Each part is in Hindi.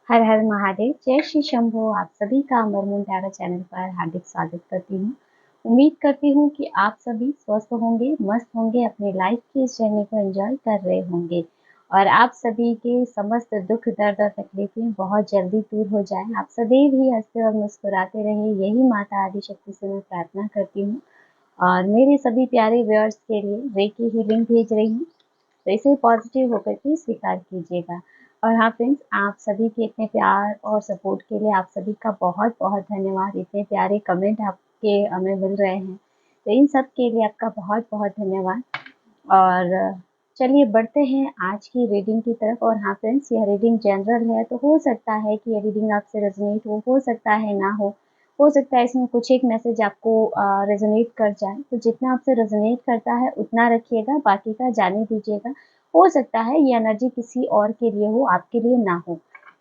हर हर महादेव, जय श्री शंभो। आप सभी का अमरमून प्यारा चैनल पर हार्दिक स्वागत करती हूँ। उम्मीद करती हूँ कि आप सभी स्वस्थ होंगे, मस्त होंगे, अपनी लाइफ की इस जर्नी को एंजॉय कर रहे होंगे और आप सभी के समस्त दुख दर्द और तकलीफें बहुत जल्दी दूर हो जाएं। आप सदैव ही हंसते और मुस्कुराते रहे, यही माता आदिशक्ति से मैं प्रार्थना करती हूँ। और मेरे सभी प्यारे व्यूअर्स के लिए रेकी हीलिंग भेज रही हूँ, तो इसे पॉजिटिव होकर के स्वीकार कीजिएगा। और हाँ फ्रेंड्स, आप सभी के इतने प्यार और सपोर्ट के लिए आप सभी का बहुत बहुत धन्यवाद। इतने प्यारे कमेंट आपके हमें मिल रहे हैं, तो इन सब के लिए आपका बहुत बहुत धन्यवाद। और चलिए बढ़ते हैं आज की रीडिंग की तरफ। और हाँ फ्रेंड्स, यह रीडिंग जनरल है, तो हो सकता है कि यह रीडिंग आपसे रेजोनेट हो सकता है ना हो सकता है इसमें कुछ एक मैसेज आपको रेजोनेट कर जाए। तो जितना आपसे रेजोनेट करता है उतना रखिएगा, बाकी का जाने दीजिएगा। हो सकता है ये एनर्जी किसी और के लिए हो, आपके लिए ना हो।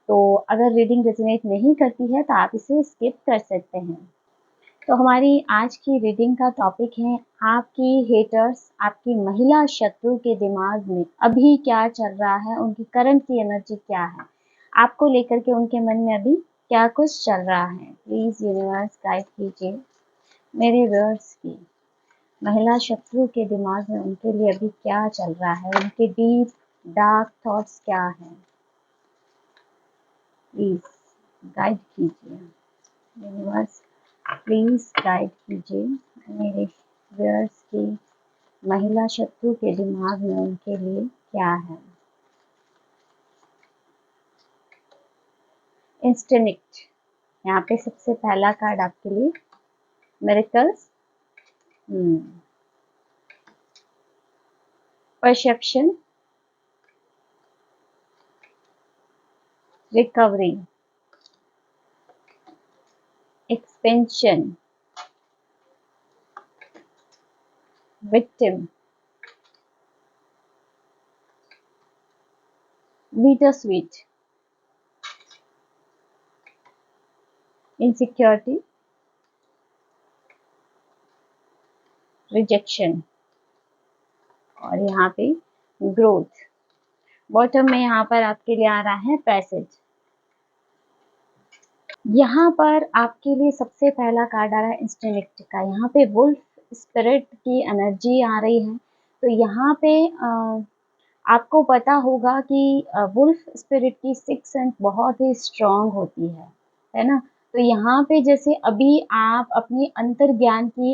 तो अगर रीडिंग रेजोनेट नहीं करती है तो आप इसे स्किप कर सकते हैं। तो हमारी आज की रीडिंग का टॉपिक है आपकी हेटर्स, आपकी महिला शत्रु के दिमाग में अभी क्या चल रहा है, उनकी करंट की एनर्जी क्या है, आपको लेकर के उनके मन में अभी क्या कुछ चल रहा है। प्लीज यूनिवर्स गाइड कीजिए मेरे व्यूअर्स की महिला शत्रु के दिमाग में उनके लिए अभी क्या चल रहा है, उनके डीप डार्क थॉट्स क्या हैं। प्लीज गाइड कीजिए यूनिवर्स, प्लीज गाइड कीजिए मेरे व्यूअर्स की महिला शत्रु के दिमाग में उनके लिए क्या है। इंस्टेनिक्ट, यहाँ पे सबसे पहला कार्ड आपके लिए miracles, perception, recovery, expansion, victim, bitter sweet, insecurity, rejection और यहाँ पे ग्रोथ। बॉटम में यहाँ पर आपके लिए आ रहा है पैसेज। यहाँ पर आपके लिए सबसे पहला कार्ड आ रहा है इंस्टिंक्ट का। यहाँ पे वुल्फ स्पिरिट की एनर्जी आ रही है। तो यहाँ पे आपको पता होगा कि वुल्फ स्पिरिट की सिक्स सेंस बहुत ही स्ट्रांग होती है ना। तो यहाँ पे जैसे अभी आप अपनी अंतर्ज्ञान की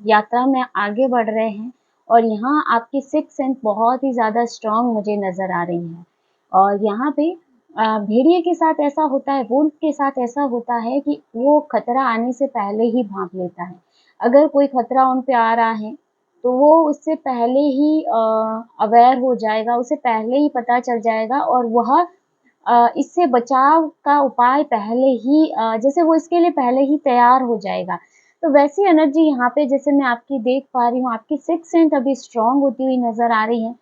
यात्रा में आगे बढ़ रहे हैं और यहाँ आपकी सिक्स सेंस बहुत ही ज़्यादा स्ट्रांग मुझे नज़र आ रही है। और यहाँ पे भेड़िए के साथ ऐसा होता है, वुल्फ के साथ ऐसा होता है कि वो खतरा आने से पहले ही भांप लेता है। अगर कोई खतरा उन पे आ रहा है तो वो उससे पहले ही अवेयर हो जाएगा, उसे पहले ही पता चल जाएगा और वह इससे बचाव का उपाय पहले ही जैसे वो इसके लिए पहले ही तैयार हो जाएगा। तो वैसी एनर्जी यहाँ पे जैसे मैं आपकी देख पा रही हूँ, आपकी सिक्स सेंस अभी स्ट्रांग होती हुई नजर आ रही है।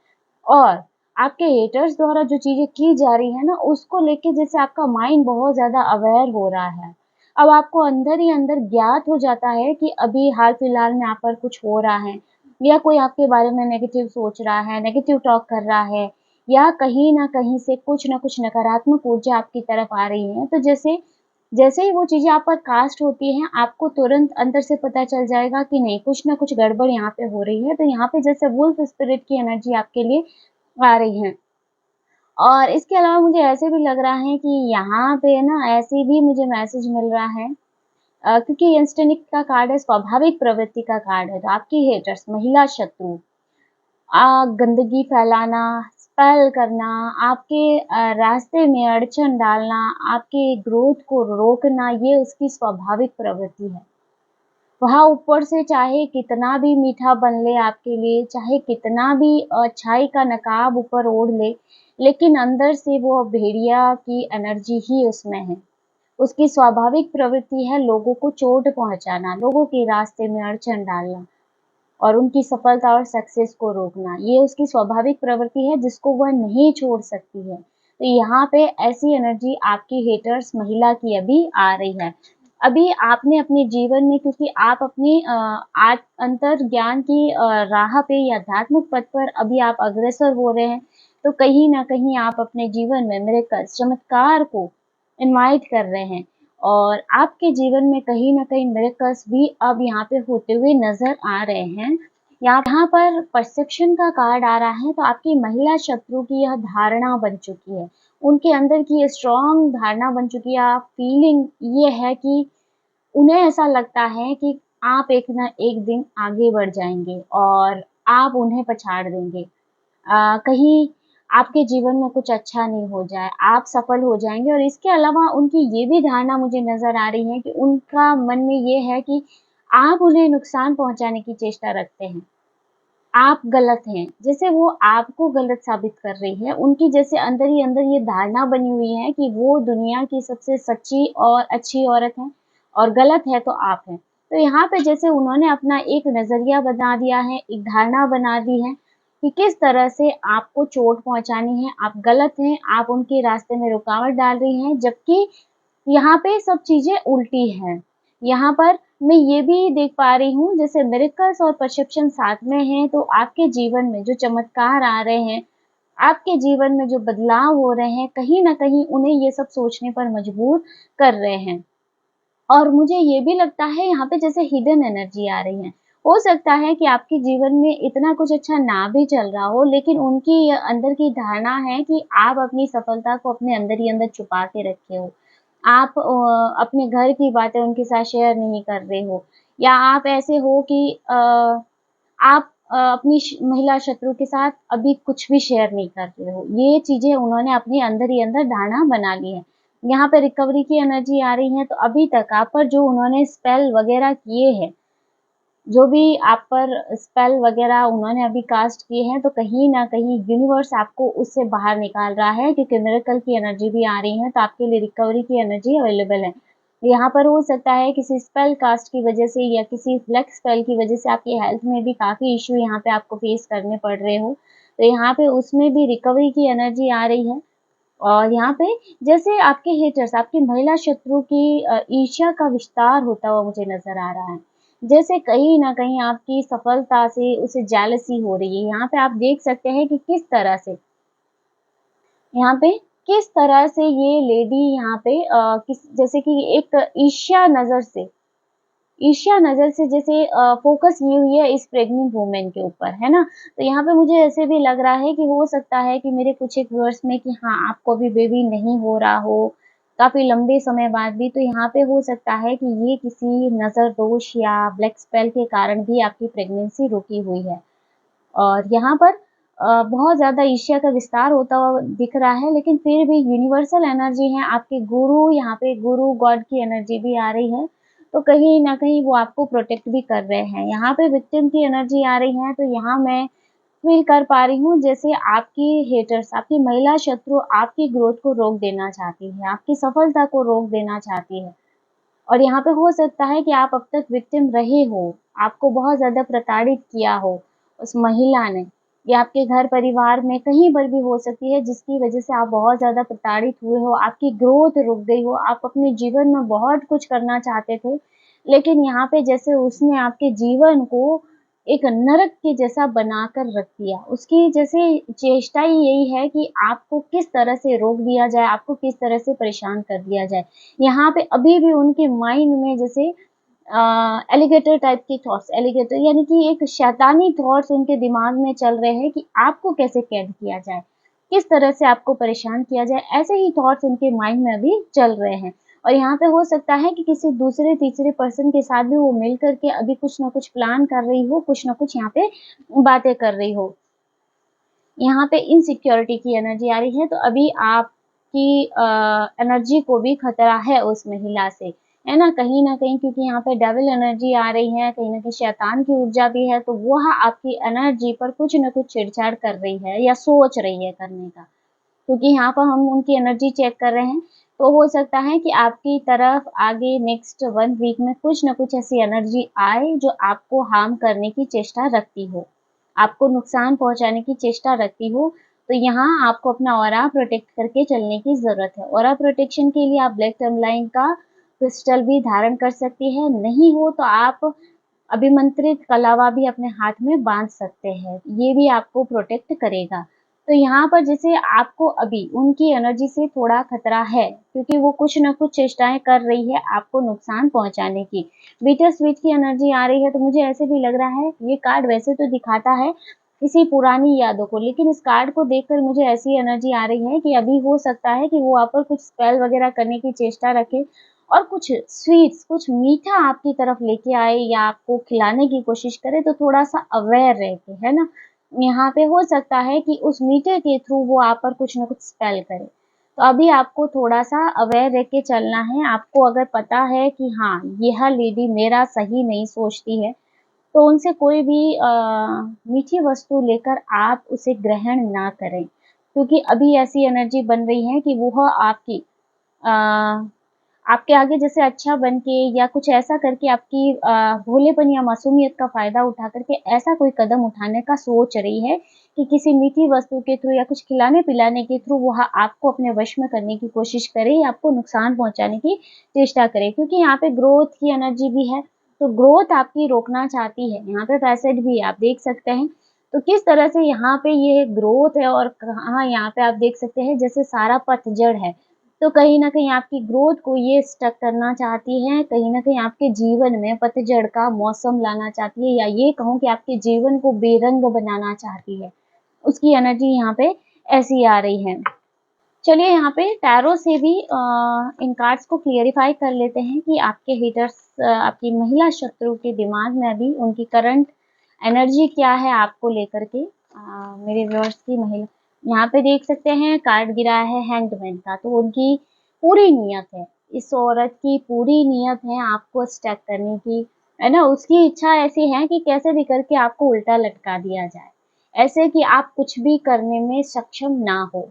और आपके हेटर्स द्वारा जो चीजें की जा रही है ना, उसको लेके जैसे आपका माइंड बहुत ज्यादा अवेयर हो रहा है। अब आपको अंदर ही अंदर ज्ञात हो जाता है कि अभी हाल फिलहाल में आप पर कुछ हो रहा है, या कोई आपके बारे में नेगेटिव सोच रहा है, नेगेटिव टॉक कर रहा है, या कहीं ना कहीं से कुछ ना कुछ नकारात्मक ऊर्जा आपकी तरफ आ रही है। तो जैसे जैसे ही वो चीजें आप पर कास्ट होती हैं, आपको तुरंत अंदर से पता चल जाएगा कि नहीं, कुछ ना कुछ गड़बड़ यहाँ पे हो रही है। तो यहाँ पे जैसे वुल्फ स्पिरिट की एनर्जी आपके लिए आ रही है। और इसके अलावा मुझे ऐसे भी लग रहा है कि यहाँ पे ना ऐसे भी मुझे मैसेज मिल रहा है क्योंकि इंस्टेनिक का कार्ड है, स्वाभाविक प्रवृत्ति का कार्ड है। तो आपकी हेटर्स, महिला शत्रु, गंदगी फैलाना, स्पेल करना, आपके रास्ते में अड़चन डालना, आपके ग्रोथ को रोकना, ये उसकी स्वाभाविक प्रवृत्ति है। वह ऊपर से चाहे कितना भी मीठा बन ले आपके लिए, चाहे कितना भी अच्छाई का नकाब ऊपर ओढ़ ले, लेकिन अंदर से वो भेड़िया की एनर्जी ही उसमें है। उसकी स्वाभाविक प्रवृत्ति है लोगों को चोट पहुंचाना, लोगों के रास्ते में अड़चन डालना और उनकी सफलता और सक्सेस को रोकना। ये उसकी स्वाभाविक प्रवृत्ति है जिसको वह नहीं छोड़ सकती है। तो यहाँ पे ऐसी एनर्जी आपकी हेटर्स महिला की अभी आ रही है। अभी आपने अपने जीवन में, क्योंकि आप अपनी अंतर ज्ञान की राह पे या आध्यात्मिक पथ पर अभी आप अग्रसर हो रहे हैं, तो कहीं न कहीं आप अपने जीवन में मिरेकल्स, चमत्कार को इनवाइट कर रहे हैं और आपके जीवन में कहीं न कहीं मिरेकल्स भी अब यहाँ पे होते हुए नज़र आ रहे हैं। यहाँ पर परसेप्शन का कार्ड आ रहा है, तो आपकी महिला शत्रु की यह धारणा बन चुकी है। उनके अंदर की ये स्ट्रॉन्ग धारणा बन चुकी है, फीलिंग ये है कि उन्हें ऐसा लगता है कि आप एक ना एक दिन आगे बढ़ जाएँगे और आप उन्हें पछाड़ देंगे। कहीं आपके जीवन में कुछ अच्छा नहीं हो जाए, आप सफल हो जाएँगे और इसके अलावा उनकी ये भी धारणा मुझे नज़र आ रही है कि उनका मन में ये है कि आप उन्हें नुकसान पहुँचाने की चेष्टा रखते हैं। आप गलत हैं, जैसे वो आपको गलत साबित कर रही है, उनकी जैसे अंदर ही अंदर ये धारणा बनी हुई है कि वो दुनिया की सबसे सच्ची और अच्छी औरत है और गलत है तो आप हैं। तो यहाँ पे जैसे उन्होंने अपना एक नज़रिया बना दिया है, एक धारणा बना दी है कि किस तरह से आपको चोट पहुँचानी है, आप गलत हैं, आप उनके रास्ते में रुकावट डाल रही हैं, जबकि यहाँ पे सब चीज़ें उल्टी हैं। यहाँ पर मैं ये भी देख पा रही हूँ जैसे मिरेकल्स और परसेप्शन साथ में हैं तो आपके जीवन में जो चमत्कार आ रहे हैं, आपके जीवन में जो बदलाव हो रहे हैं, कहीं न कहीं उन्हें ये सब सोचने पर मजबूर कर रहे हैं। और मुझे ये भी लगता है यहाँ पे जैसे हिडन एनर्जी आ रही है। हो सकता है कि आपके जीवन में इतना कुछ अच्छा ना भी चल रहा हो, लेकिन उनकी अंदर की धारणा है कि आप अपनी सफलता को अपने अंदर ही अंदर छुपा के रखे हो। आप अपने घर की बातें उनके साथ शेयर नहीं कर रहे हो या आप ऐसे हो कि आप अपनी महिला शत्रु के साथ अभी कुछ भी शेयर नहीं कर रहे हो। ये चीज़ें उन्होंने अपने अंदर ही अंदर धारणा बना ली है। यहाँ पे रिकवरी की एनर्जी आ रही है तो अभी तक आप पर जो उन्होंने स्पेल वगैरह किए हैं, जो भी आप पर स्पेल वगैरह उन्होंने अभी कास्ट किए हैं, तो कहीं न कहीं यूनिवर्स आपको उससे बाहर निकाल रहा है क्योंकि मिरेकल की एनर्जी भी आ रही है, तो आपके लिए रिकवरी की एनर्जी अवेलेबल है। यहाँ पर हो सकता है किसी स्पेल कास्ट की वजह से या किसी ब्लैक स्पेल की वजह से आपकी हेल्थ में भी काफ़ी इश्यू यहाँ पे आपको फेस करने पड़ रहे हो। तो यहाँ पे उसमें भी रिकवरी की एनर्जी आ रही है और यहाँ पे जैसे आपके हेटर्स, आपकी महिला शत्रु की ईर्ष्या का विस्तार होता हुआ मुझे नज़र आ रहा है। जैसे कहीं न कहीं आपकी सफलता से उसे जेलसी हो रही है। यहाँ पे आप देख सकते हैं कि किस तरह से यहाँ पे किस तरह से ये लेडी यहाँ पे किस जैसे कि एक ईर्ष्या नज़र से जैसे फ़ोकस की हुई है इस प्रेग्नेंट वुमन के ऊपर, है ना? तो यहाँ पे मुझे ऐसे भी लग रहा है कि हो सकता है कि मेरे कुछ एक व्यूअर्स में कि हाँ, आपको अभी बेबी नहीं हो रहा हो, काफ़ी लंबे समय बाद भी, तो यहाँ पे हो सकता है कि ये किसी नज़र दोष या ब्लैक स्पेल के कारण भी आपकी प्रेगनेंसी रुकी हुई है। और यहाँ पर बहुत ज़्यादा ईर्ष्या का विस्तार होता हुआ दिख रहा है, लेकिन फिर भी यूनिवर्सल एनर्जी है, आपके गुरु यहाँ पे गुरु गॉड की एनर्जी भी आ रही है, तो कहीं न कहीं वो आपको प्रोटेक्ट भी कर रहे हैं। यहाँ पे विक्टिम की एनर्जी आ रही है, तो यहाँ मैं फ़ील कर पा रही हूँ जैसे आपकी हेटर्स, आपकी महिला शत्रु आपकी ग्रोथ को रोक देना चाहती है, आपकी सफलता को रोक देना चाहती है। और यहाँ पे हो सकता है कि आप अब तक विक्टिम रहे हो, आपको बहुत ज़्यादा प्रताड़ित किया हो उस महिला ने या आपके घर परिवार में कहीं पर भी हो सकती है जिसकी वज़ह से आप बहुत ज़्यादा प्रताड़ित हुए हो, आपकी ग्रोथ रुक गई हो, आप अपने जीवन में बहुत कुछ करना चाहते थे, लेकिन यहाँ पे जैसे उसने आपके जीवन को एक नरक के जैसा बनाकर रख दिया। उसकी जैसे चेष्टा ही यही है कि आपको किस तरह से रोक दिया जाए, आपको किस तरह से परेशान कर दिया जाए। यहाँ पे अभी भी उनके माइंड में जैसे एलिगेटर टाइप के थॉट्स एलिगेटर यानी कि एक शैतानी थॉट्स उनके दिमाग में चल रहे हैं कि आपको कैसे कैद किया जाए, किस तरह से आपको परेशान किया जाए, ऐसे ही थॉट्स उनके माइंड में अभी चल रहे हैं। और यहाँ पे हो सकता है कि किसी दूसरे तीसरे पर्सन के साथ भी वो मिल कर के अभी कुछ न कुछ प्लान कर रही हो, कुछ न कुछ यहाँ पे बातें कर रही हो। यहाँ पे इनसिक्योरिटी की एनर्जी आ रही है तो अभी आपकी एनर्जी को भी खतरा है उस महिला से, है ना? कहीं न कहीं क्योंकि यहाँ पे डेविल एनर्जी आ रही है, कहीं न कहीं शैतान की ऊर्जा भी है, तो वह आपकी एनर्जी पर कुछ न कुछ छेड़छाड़ कर रही है या सोच रही है करने का। क्योंकि यहाँ पर हम उनकी एनर्जी चेक कर रहे हैं, तो हो सकता है कि आपकी तरफ आगे नेक्स्ट 1 वीक में कुछ न कुछ ऐसी एनर्जी आए जो आपको हार्म करने की चेष्टा रखती हो, आपको नुकसान पहुँचाने की चेष्टा रखती हो, तो यहाँ आपको अपना ऑरा प्रोटेक्ट करके चलने की ज़रूरत है। ऑरा प्रोटेक्शन के लिए आप ब्लैक टर्मलाइन का क्रिस्टल भी धारण कर सकती हैं, नहीं हो तो आप अभिमंत्रित कलावा भी अपने हाथ में बाँध सकते हैं, ये भी आपको प्रोटेक्ट करेगा। तो यहाँ पर जैसे आपको अभी उनकी एनर्जी से थोड़ा खतरा है, क्योंकि वो कुछ न कुछ चेष्टाएँ कर रही है आपको नुकसान पहुँचाने की। बीटर स्वीट की एनर्जी आ रही है, तो मुझे ऐसे भी लग रहा है, ये कार्ड वैसे तो दिखाता है किसी पुरानी यादों को, लेकिन इस कार्ड को देखकर मुझे ऐसी एनर्जी आ रही है कि अभी हो सकता है कि वो आप पर कुछ स्पेल वगैरह करने की चेष्टा रखे और कुछ स्वीट्स, कुछ मीठा आपकी तरफ लेके आए या आपको खिलाने की कोशिश करे, तो थोड़ा-सा अवेयर रह के, है ना? यहाँ पे हो सकता है कि उस मीटर के थ्रू वो आप पर कुछ न कुछ स्पेल करे। तो अभी आपको थोड़ा-सा अवेयर रह के चलना है। आपको अगर पता है कि हाँ, यह लेडी मेरा सही नहीं सोचती है, तो उनसे कोई भी मीठी वस्तु लेकर आप उसे ग्रहण ना करें। क्योंकि अभी ऐसी एनर्जी बन रही है कि वह आपकी अ, आपके आगे जैसे अच्छा बन के या कुछ ऐसा करके आपकी भोलेपन या मासूमियत का फ़ायदा उठा कर के ऐसा कोई कदम उठाने का सोच रही है कि किसी मीठी वस्तु के थ्रू या कुछ खिलाने-पिलाने के थ्रू वह आपको अपने वश में करने की कोशिश करे या आपको नुकसान पहुँचाने की चेष्टा करे। क्योंकि यहाँ पे ग्रोथ की एनर्जी भी है, तो ग्रोथ आपकी रोकना चाहती है। यहाँ पे पैसेज भी है, आप देख सकते हैं। तो किस तरह से यहाँ पे ये ग्रोथ है और कहाँ यहाँ पे आप देख सकते हैं जैसे सारा पतझड़ है। तो कहीं न कहीं आपकी ग्रोथ को ये स्टक करना चाहती हैं, कहीं न कहीं आपके जीवन में पतझड़ का मौसम लाना चाहती है या ये कहूँ कि आपके जीवन को बेरंग बनाना चाहती है। उसकी एनर्जी यहाँ पे ऐसी आ रही है। चलिए यहाँ पे टैरो से भी इन कार्ड्स को क्लियरिफ़ाई कर लेते हैं कि आपके हेटर्स आपकी महिला शत्रु के दिमाग में अभी उनकी करंट एनर्जी क्या है आपको लेकर के। मेरे व्यूअर्स की महिला यहाँ पे देख सकते हैं कार्ड गिरा है हैंग्ड मैन का, तो उनकी पूरी नियत है, इस औरत की पूरी नियत है आपको स्टक करने की, है ना? उसकी इच्छा ऐसी है कि कैसे भी करके आपको उल्टा लटका दिया जाए, ऐसे कि आप कुछ भी करने में सक्षम ना हो।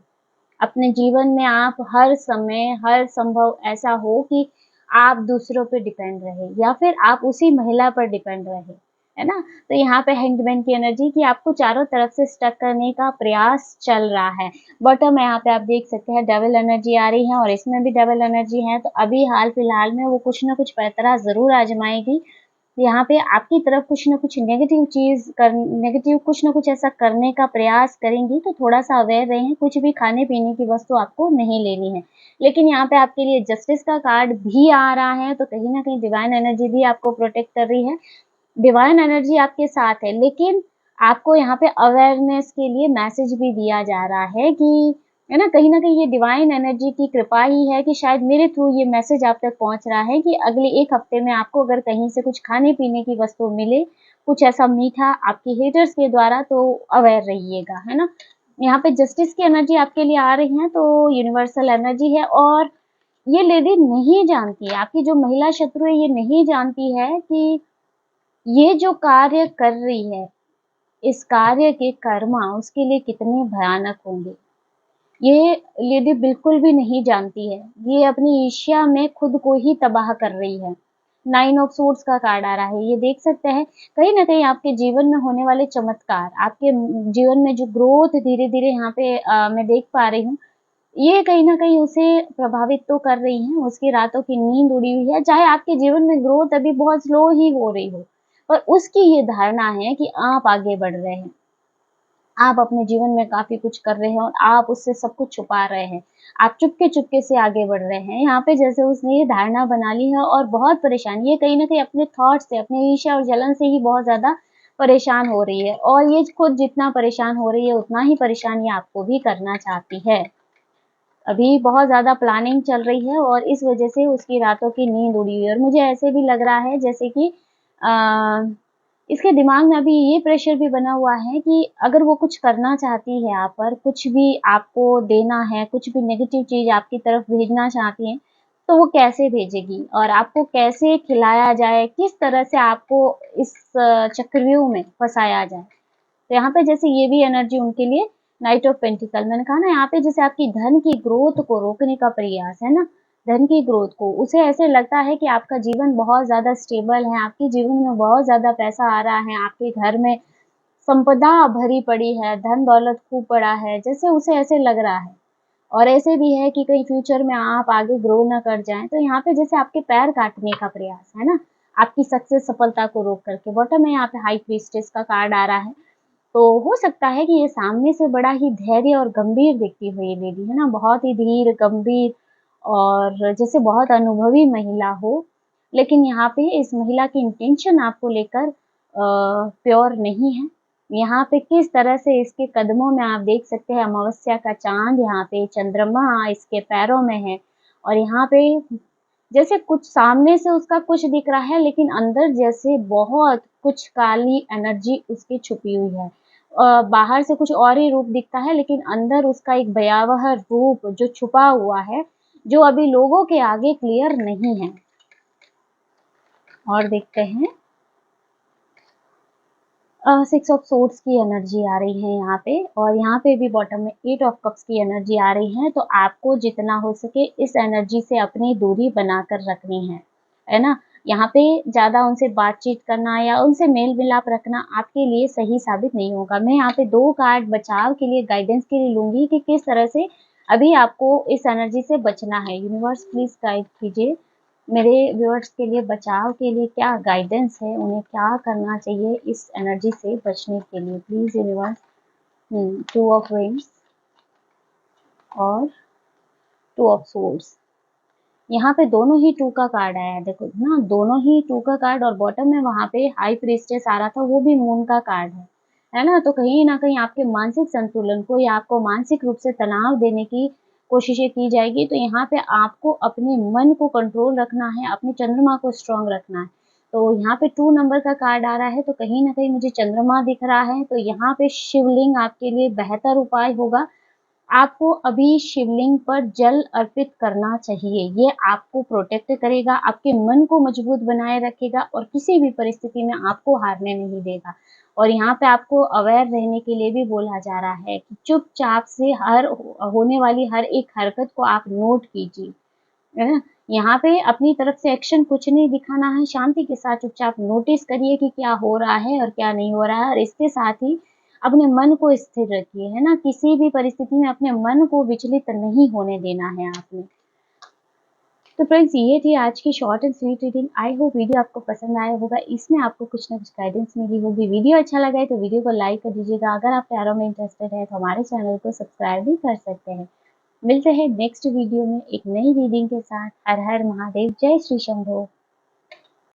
अपने जीवन में आप हर समय, हर संभव ऐसा हो कि आप दूसरों पे डिपेंड रहे या फिर आप उसी महिला पर डिपेंड रहे, है ना? तो यहाँ पे हैंगमैन की एनर्जी कि आपको चारों तरफ से स्टक करने का प्रयास चल रहा है। बॉटम यहाँ पे आप देख सकते हैं डबल एनर्जी आ रही है और इसमें भी डबल एनर्जी है, तो अभी हाल-फिलहाल में वो कुछ न कुछ पैंतरा ज़रूर आज़माएगी। यहाँ पे आपकी तरफ कुछ न कुछ नेगेटिव कुछ न कुछ ऐसा करने का प्रयास करेंगी, तो थोड़ा-सा अवेयर रहें, कुछ भी खाने-पीने की वस्तु आपको नहीं लेनी है। लेकिन यहाँ पे आपके लिए जस्टिस का कार्ड भी आ रहा है, तो कहीं न कहीं डिवाइन एनर्जी भी आपको प्रोटेक्ट कर रही है। डिवाइन एनर्जी आपके साथ है, लेकिन आपको यहाँ पे अवेयरनेस के लिए मैसेज भी दिया जा रहा है कि है ना, कहीं न कहीं ये डिवाइन एनर्जी की कृपा ही है कि शायद मेरे थ्रू ये मैसेज आप तक पहुँच रहा है कि अगले 1 हफ्ते में आपको अगर कहीं से कुछ खाने-पीने की वस्तु मिले, कुछ ऐसा मीठा आपके हेटर्स के द्वारा, तो अवेयर रहिएगा, है ना? यहाँ पे जस्टिस की एनर्जी आपके लिए आ रही है, तो यूनिवर्सल एनर्जी है और ये लेडी नहीं जानती है, आपकी जो महिला शत्रु है, ये नहीं जानती है कि ये जो कार्य कर रही है, इस कार्य के कर्मा उसके लिए कितने भयानक होंगे। ये लेडी बिल्कुल भी नहीं जानती है। ये अपनी ईर्ष्या में खुद को ही तबाह कर रही है। 9 ऑफ सोर्ड्स का कार्ड आ रहा है। ये देख सकते हैं, कहीं न कहीं आपके जीवन में होने वाले चमत्कार, आपके जीवन में जो ग्रोथ धीरे-धीरे यहाँ पे मैं देख पा रही हूँ, ये कहीं न कहीं उसे प्रभावित तो कर रही हैं, उसकी रातों की नींद उड़ी हुई है, चाहे आपके जीवन में ग्रोथ अभी बहुत स्लो ही हो रही हो, पर उसकी ये धारणा है कि आप आगे बढ़ रहे हैं। आप अपने जीवन में काफ़ी कुछ कर रहे हैं और आप उससे सब कुछ छुपा रहे हैं। आप चुपके-चुपके से आगे बढ़ रहे हैं। यहाँ पे जैसे उसने ये धारणा बना ली है और बहुत परेशान ये कहीं न कहीं अपने थॉट्स से, अपनी ईर्ष्या और जलन से ही बहुत ज़्यादा परेशान हो रही है और ये खुद जितना परेशान हो रही है, उतना ही परेशान ये आपको भी करना चाहती है। अभी बहुत ज़्यादा प्लानिंग चल रही है और इस वज़ह से उसकी रातों की नींद उड़ी हुई है और मुझे ऐसे भी लग रहा है जैसे कि अ, इसके दिमाग में अभी ये प्रेशर भी बना हुआ है कि अगर वो कुछ करना चाहती है आप पर, कुछ भी आपको देना है, कुछ भी नेगेटिव चीज़ आपकी तरफ भेजना चाहती हैं, तो वो कैसे भेजेगी और आपको कैसे खिलाया जाए, किस तरह से आपको इस चक्रव्यूह में फँसाया जाए। तो यहाँ पे जैसे ये भी एनर्जी उनके लिए नाइट ऑफ पेंटिकल मैंने कहा ना यहाँ पे जैसे आपकी धन की ग्रोथ को रोकने का प्रयास है ना, धन की ग्रोथ को उसे ऐसे लगता है कि आपका जीवन बहुत ज़्यादा स्टेबल है, आपके जीवन में बहुत ज़्यादा पैसा आ रहा है, आपके घर में संपदा भरी पड़ी है, धन-दौलत खूब पड़ा है, जैसे उसे ऐसे लग रहा है। और ऐसे भी है कि कहीं फ्यूचर में आप आगे ग्रो ना कर जाएँ, तो यहाँ पे जैसे आपके पैर काटने का प्रयास, है ना? आपकी सक्सेस सफलता को रोक करके। बॉटम में यहाँ पे हाई प्रीस्टेस का कार्ड आ रहा है। तो हो सकता है कि ये सामने से बड़ा ही धैर्य और गंभीर दिखती हो ये लेडी, है ना? बहुत ही धीर, गंभीर और जैसे बहुत अनुभवी महिला हो, लेकिन यहाँ पे इस महिला की इंटेंशन आपको लेकर प्योर नहीं है। यहाँ पे किस तरह से इसके कदमों में आप देख सकते हैं अमावस्या का चाँद, यहाँ पे चंद्रमा इसके पैरों में है और यहाँ पे जैसे कुछ सामने से उसका कुछ दिख रहा है लेकिन अंदर जैसे बहुत कुछ काली एनर्जी उसकी छुपी हुई है। बाहर से कुछ और ही रूप दिखता है लेकिन अंदर उसका एक भयावह रूप जो छुपा हुआ है, जो अभी लोगों के आगे क्लियर नहीं है। और देखते हैं 6 ऑफ सोर्ड्स की एनर्जी आ रही है यहाँ पे और यहाँ पे भी बॉटम में 8 ऑफ कप्स की एनर्जी आ रही है। तो आपको जितना हो सके इस एनर्जी से अपनी दूरी बनाकर रखनी है ना? यहाँ पे ज़्यादा उनसे बातचीत करना या उनसे मेल मिलाप रखना आपके लिए सही साबित नहीं होगा। मैं यहाँ पे 2 कार्ड बचाव के लिए, गाइडेंस के लिए लूँगी कि किस तरह से अभी आपको इस एनर्जी से बचना है। यूनिवर्स प्लीज़ गाइड कीजिए मेरे व्यूअर्स के लिए बचाव के लिए क्या गाइडेंस है, उन्हें क्या करना चाहिए इस एनर्जी से बचने के लिए, प्लीज यूनिवर्स। 2 ऑफ रिंग्स और 2 ऑफ सोर्ड्स। यहाँ पे दोनों ही 2 का कार्ड आया है, देखो ना, दोनों ही 2 का कार्ड और बॉटम में वहां पे हाई प्रीस्टेस आ रहा था, वो भी मून का कार्ड है ना? तो कहीं ना कहीं आपके मानसिक संतुलन को या आपको मानसिक रूप से तनाव देने की कोशिशें की जाएगी। तो यहाँ पे आपको अपने मन को कंट्रोल रखना है, अपने चंद्रमा को स्ट्रांग रखना है। तो यहाँ पे 2 नंबर का कार्ड आ रहा है, तो कहीं ना कहीं मुझे चंद्रमा दिख रहा है। तो यहाँ पे शिवलिंग आपके लिए बेहतर उपाय होगा। आपको अभी शिवलिंग पर जल अर्पित करना चाहिए। ये आपको प्रोटेक्ट करेगा, आपके मन को मजबूत बनाए रखेगा और किसी भी परिस्थिति में आपको हारने नहीं देगा। और यहाँ पे आपको अवेयर रहने के लिए भी बोला जा रहा है कि चुपचाप से हर होने वाली हर एक हरकत को आप नोट कीजिए, है ना? यहाँ पे अपनी तरफ से एक्शन कुछ नहीं दिखाना है, शांति के साथ चुपचाप नोटिस करिए कि क्या हो रहा है और क्या नहीं हो रहा है और इसके साथ ही अपने मन को स्थिर रखिए, है ना? किसी भी परिस्थिति में अपने मन को विचलित नहीं होने देना है आपने। तो फ्रेंड्स, ये थी आज की short and sweet reading. I hope video आपको पसंद आया होगा, इसमें आपको कुछ ना कुछ गाइडेंस मिली होगी। वीडियो अच्छा लगा है तो वीडियो को लाइक कर दीजिएगा। अगर आप प्यारों में इंटरेस्टेड है तो हमारे चैनल को सब्सक्राइब भी कर सकते हैं। मिलते हैं नेक्स्ट वीडियो में एक नई रीडिंग के साथ। हर हर महादेव, जय श्री शंभो।